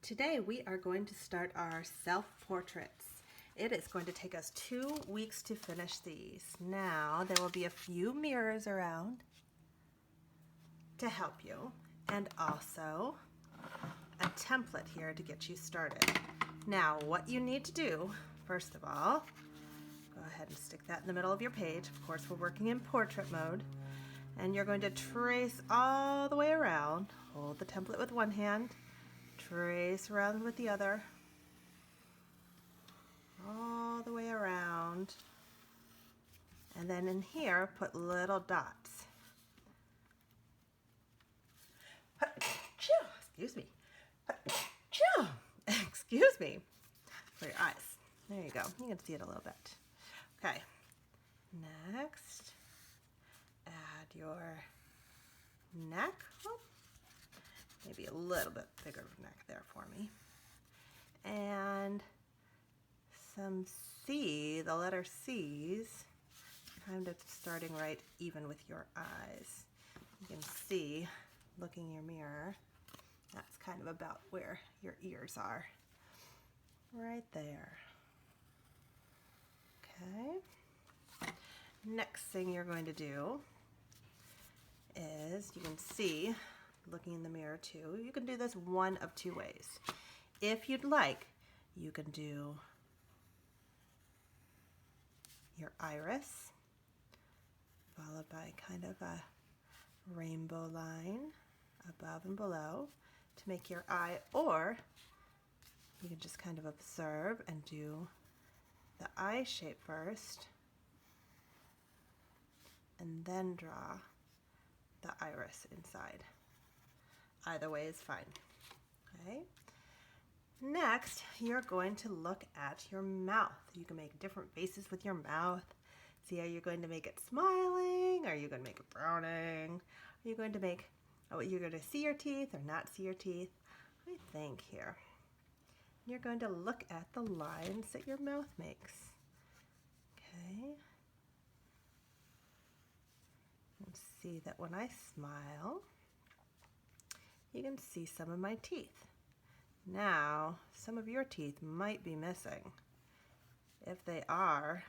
Today we are going to start our self-portraits. It is going to take us 2 weeks to finish these. Now there will be a few mirrors around to help you, and also a template here to get you started. Now what you need to do, first of all, go ahead and stick that in the middle of your page. Of course we're working in portrait mode. And you're going to trace all the way around. Hold the template with one hand, trace around with the other, all the way around, and then in here put little dots. Excuse me. Excuse me. For your eyes. There you go. You can see it a little bit. Okay. Next, add your neck. Oh, maybe a little bit bigger neck there for me. And some C, the letter C's, kind of starting right even with your eyes. You can see, looking in your mirror, that's kind of about where your ears are. Right there. Okay. Next thing you're going to do is, you can see, looking in the mirror too, you can do this one of two ways. If you'd like, you can do your iris, followed by kind of a rainbow line above and below to make your eye, or you can just kind of observe and do the eye shape first, and then draw the iris inside. Either way is fine. Okay. Next, you're going to look at your mouth. You can make different faces with your mouth. See, are you going to make it smiling? Are you going to make it frowning? Are you going to make, you're going to see your teeth or not see your teeth? I think here. You're going to look at the lines that your mouth makes. Okay. And see that when I smile, you can see some of my teeth. Now, some of your teeth might be missing. If they are,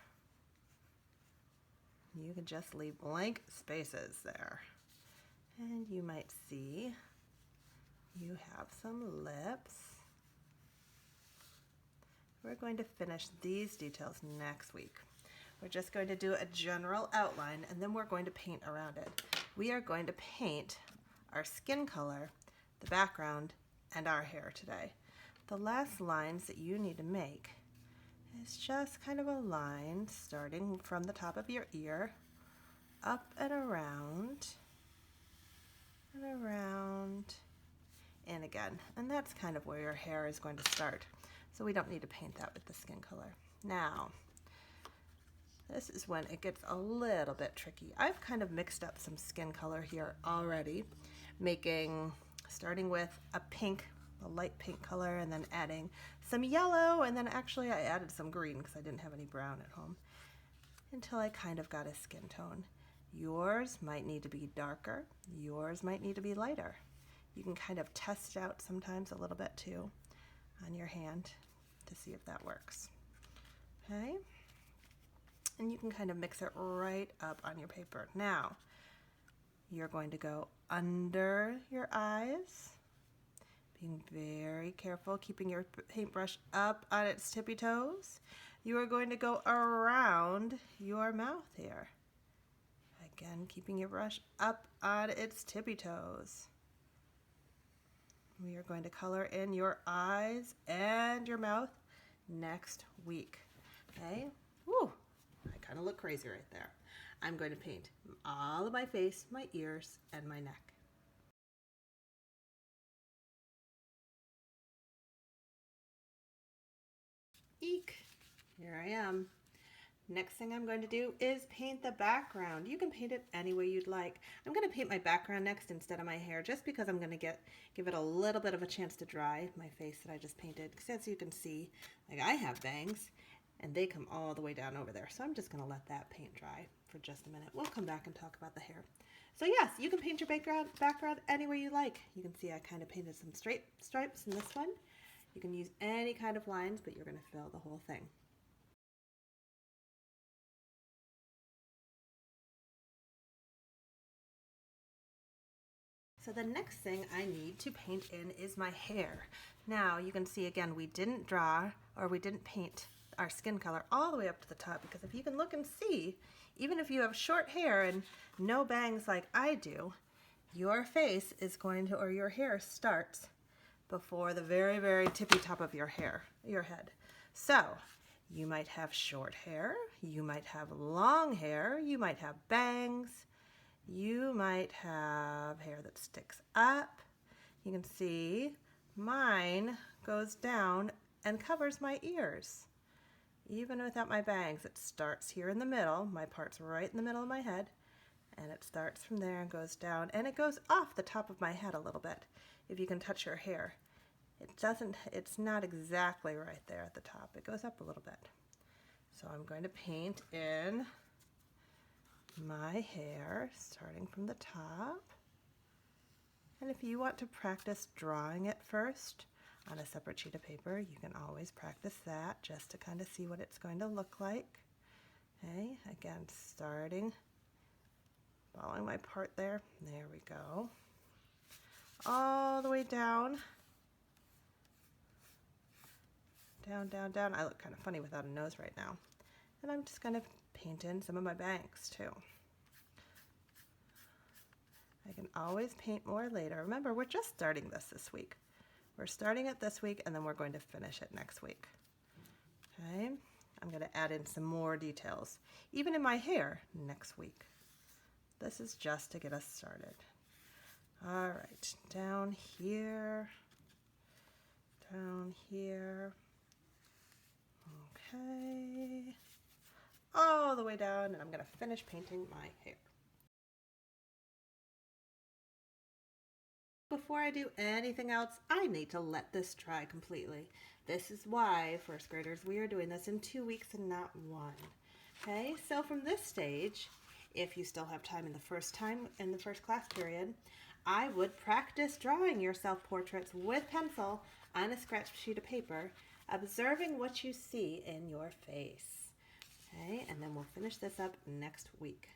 you can just leave blank spaces there. And you might see you have some lips. We're going to finish these details next week. We're just going to do a general outline, and then we're going to paint around it. We are going to paint our skin color, the background, and our hair today. The last lines that you need to make is just kind of a line starting from the top of your ear, up and around, and again. And that's kind of where your hair is going to start. So we don't need to paint that with the skin color. Now, this is when it gets a little bit tricky. I've kind of mixed up some skin color here already, starting with a pink, a light pink color, and then adding some yellow, and then actually I added some green because I didn't have any brown at home, until I kind of got a skin tone. Yours might need to be darker, yours might need to be lighter. You can kind of test out sometimes a little bit too on your hand to see if that works. Okay? And you can kind of mix it right up on your paper. Now, you're going to go under your eyes, being very careful, keeping your paintbrush up on its tippy toes. You are going to go around your mouth here. Again, keeping your brush up on its tippy toes. We are going to color in your eyes and your mouth next week. Okay? Woo! I kind of look crazy right there. I'm going to paint all of my face, my ears, and my neck. Eek! Here I am. Next thing I'm going to do is paint the background. You can paint it any way you'd like. I'm going to paint my background next instead of my hair, just because I'm going to give it a little bit of a chance to dry, my face that I just painted. Because as you can see, like, I have bangs, and they come all the way down over there. So I'm just going to let that paint dry for just a minute. We'll come back and talk about the hair. So yes, you can paint your background any way you like. You can see I kind of painted some straight stripes in this one. You can use any kind of lines, but you're going to fill the whole thing. So the next thing I need to paint in is my hair. Now you can see again, we didn't draw or we didn't paint our skin color all the way up to the top, because if you can look and see, even if you have short hair and no bangs like I do, your face is going to, or your hair starts before the very, very tippy top of your head. So you might have short hair, you might have long hair, you might have bangs, you might have hair that sticks up. You can see mine goes down and covers my ears. Even without my bangs, it starts here in the middle. My part's right in the middle of my head, and it starts from there and goes down, and it goes off the top of my head a little bit. If you can touch your hair, it's not exactly right there at the top. It goes up a little bit. So I'm going to paint in my hair starting from the top. And if you want to practice drawing it first on a separate sheet of paper, you can always practice that just to kind of see what it's going to look like. Okay, again, following my part there. There we go. All the way down. Down, down, down. I look kind of funny without a nose right now. And I'm just going to paint in some of my bangs too. I can always paint more later. Remember, we're just starting this week. We're starting it this week, and then we're going to finish it next week. Okay, I'm going to add in some more details, even in my hair next week. This is just to get us started. All right, down here, down here. Okay, all the way down, and I'm going to finish painting my hair. Before I do anything else, I need to let this dry completely. This is why, first graders, we are doing this in 2 weeks and not 1. Okay, so from this stage, if you still have time in the first class period, I would practice drawing your self-portraits with pencil on a scratch sheet of paper, observing what you see in your face. Okay, and then we'll finish this up next week.